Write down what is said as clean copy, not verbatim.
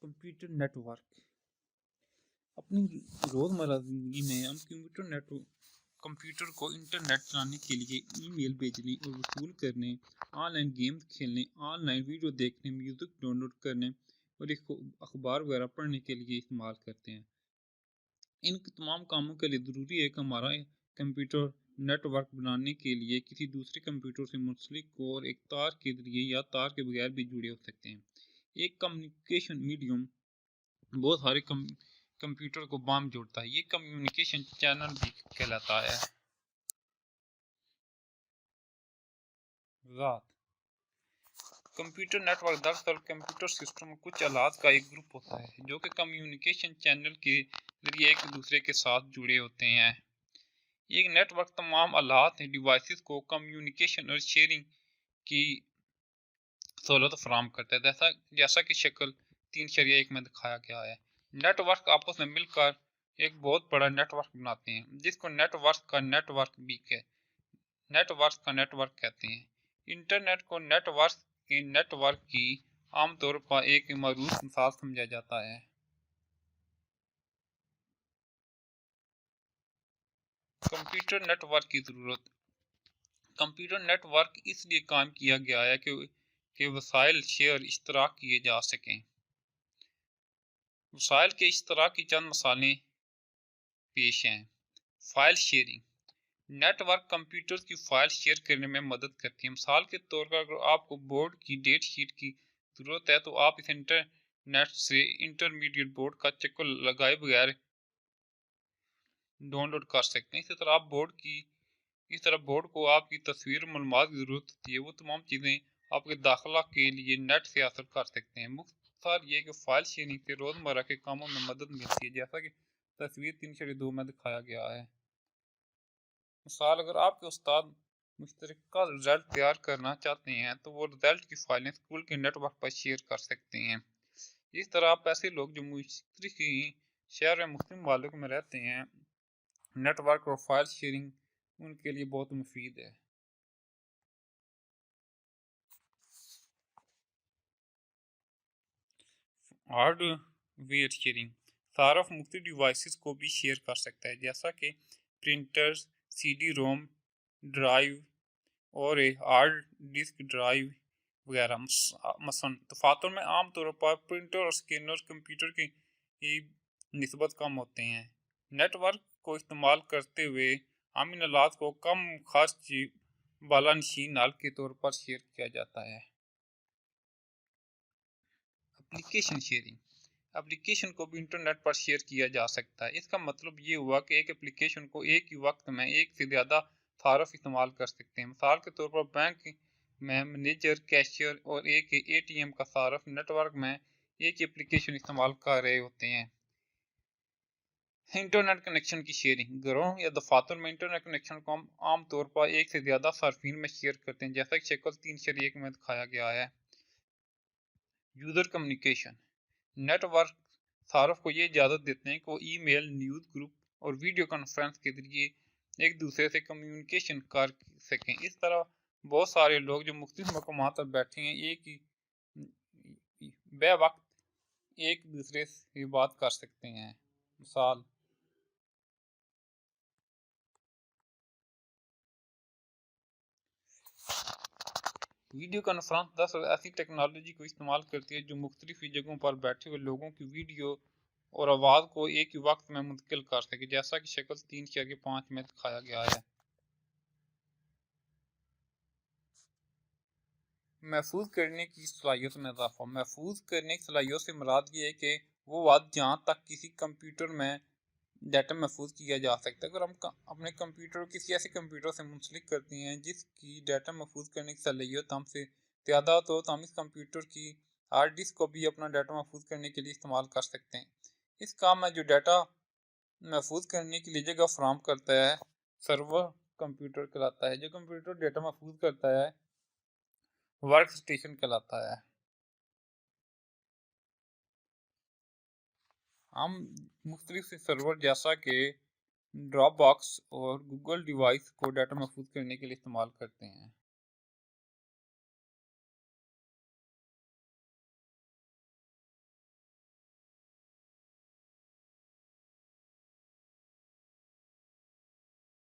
Computer net work اپنی روزمرہ زندگی میں ہم کمپیوٹر کو انٹرنیٹ چلانے کے لیے ای میل بھیجنے اور وصول کرنے، آن لائن گیمز کھیلنے، آن لائن ویڈیو دیکھنے، میوزک ڈاؤن لوڈ کرنے اور اخبار وغیرہ پڑھنے کے لیے استعمال کرتے ہیں۔ ان تمام کاموں کے لیے ضروری ہے کہ ہمارا کمپیوٹر نیٹ ورک بنانے کے لیے کسی دوسرے کمپیوٹر سے منسلک ہو اور ایک تار کے ذریعے یا تار کے بغیر بھی جڑے ہو سکتے ہیں۔ ایک کمیونیکیشن میڈیم بہت سارے کمپیوٹر کو بام جوڑتا ہے، یہ کمیونیکیشن چینل بھی کہلاتا ہے۔ ذات کمپیوٹر نیٹ ورک دراصل کمپیوٹر سسٹم اور کچھ آلات کا ایک گروپ ہوتا ہے جو کہ کمیونیکیشن چینل کے ذریعے ایک دوسرے کے ساتھ جڑے ہوتے ہیں۔ ایک نیٹ ورک تمام آلات ڈیوائسز کو کمیونیکیشن اور شیئرنگ کی سہولت فراہم کرتا ہے، جیسا کہ شکل 3.1 میں دکھایا گیا ہے۔ نیٹ ورک آپس میں مل کر ایک بہت بڑا نیٹ ورک بناتے ہیں جس کو نیٹ ورک کا نیٹ ورک کہتے ہیں۔ انٹرنیٹ کو نیٹ ورک کی عام طور پر ایک معروف مثال سمجھا جاتا ہے۔ کمپیوٹر نیٹ ورک کی ضرورت۔ کمپیوٹر نیٹ ورک اس لیے قائم کیا گیا ہے کہ وسائل اشتراک کیے جا سکیں۔ وسائل کے اشتراک کی چند مثالیں پیش ہیں۔ File sharing. Network computer کی فائل شیئر کرنے میں مدد کرتی ہے۔ مثال کے طور پر اگر آپ کو بورڈ کی ڈیٹ شیٹ کی ضرورت ہے تو آپ اس انٹرنیٹ سے انٹرمیڈیٹ بورڈ کا چکر لگائے بغیر ڈاؤن لوڈ کر سکتے ہیں۔ اس طرح بورڈ کو آپ کی تصویر اور معلومات کی ضرورت ہوتی ہے، وہ تمام چیزیں آپ کے داخلہ کے لیے نیٹ سے حاصل کر سکتے ہیں۔ مختصر یہ کہ فائل شیئرنگ سے روزمرہ کے کاموں میں مدد ملتی ہے، جیسا کہ تصویر 3.2 میں دکھایا گیا ہے۔ مثال، اگر آپ کے استاد مشترکہ رزلٹ تیار کرنا چاہتے ہیں تو وہ رزلٹ کی فائلیں اسکول کے نیٹ ورک پر شیئر کر سکتے ہیں۔ اس طرح آپ ایسے لوگ جو مشترک شہر یا مختلف ممالک میں رہتے ہیں، نیٹ ورک اور فائل شیئرنگ ان کے لیے بہت مفید ہے۔ Hard where sharing. صارف مختلف ڈیوائسز کو بھی شیئر کر سکتا ہے، جیسا کہ printers, C D ROM drive اور ہارڈ ڈسک ڈرائیو وغیرہ۔ مثلاً دفاتر میں عام طور پر پرنٹر اور اسکینر کمپیوٹر کی نسبت کم ہوتے ہیں۔ نیٹ ورک کو استعمال کرتے ہوئے ہم ان آلات کو کم خرچ بالانشین حل کے طور پر شیئر کیا جاتا ہے۔ Application sharing. اپلیکیشن کو بھی انٹرنیٹ پر شیئر کیا جا سکتا ہے۔ اس کا مطلب یہ ہوا کہ ایک اپلیکیشن کو ایک ہی وقت میں ایک سے زیادہ صارف استعمال کر سکتے ہیں۔ مثال کے طور پر بینک میں مینیجر، کیشیئر اور ایک اے ٹی ایم کا صارف نیٹ ورک میں ایک ہی اپلیکیشن استعمال کر رہے ہوتے ہیں۔ انٹرنیٹ کنیکشن کی شیئرنگ۔ گھروں یا دفاتر میں انٹرنیٹ کنیکشن کو ہم عام طور پر ایک سے زیادہ صارفین میں شیئر کرتے ہیں، جیسا کہ شکل 3.1 میں دکھایا گیا ہے۔ User communication. نیٹ ورک صارف کو یہ اجازت دیتے ہیں کہ وہ ای میل، نیوز گروپ اور ویڈیو کانفرنس کے ذریعے ایک دوسرے سے کمیونیکیشن کر سکیں۔ اس طرح بہت سارے لوگ جو مختلف مقامات پر بیٹھے ہیں ایک ہی بے وقت ایک دوسرے سے بات کر سکتے ہیں۔ مثال، ویڈیو کانفرنس دراصل ایسی ٹیکنالوجی کو استعمال کرتی ہے جو مختلف جگہوں پر بیٹھے ہوئے لوگوں کی ویڈیو اور آواز کو ایک ہی وقت میں منتقل کر سکے، جیسا کہ شکل 3.5 میں دکھایا گیا ہے۔ محفوظ کرنے کی صلاحیت میں اضافہ۔ محفوظ کرنے کی صلاحیت سے مراد یہ ہے کہ وہ وقت جہاں تک کسی کمپیوٹر میں ڈیٹا محفوظ کیا جا سکتا ہے۔ اگر ہم اپنے کمپیوٹر کو کسی ایسے کمپیوٹر سے منسلک کرتے ہیں جس کی ڈیٹا محفوظ کرنے کی صلاحیت ہم سے زیادہ ہو تو ہم اس کمپیوٹر کی ہارڈ ڈسک کو بھی اپنا ڈیٹا محفوظ کرنے کے لیے استعمال کر سکتے ہیں۔ اس کام میں جو ڈیٹا محفوظ کرنے کے لیے جگہ فراہم کرتا ہے سرور کمپیوٹر کہلاتا ہے۔ جو کمپیوٹر ڈیٹا محفوظ کرتا ہے ورک اسٹیشن کہلاتا ہے۔ ہم مختلف سرور جیسا کہ ڈراپ باکس اور گوگل ڈیوائس کو ڈیٹا محفوظ کرنے کے لیے استعمال کرتے ہیں۔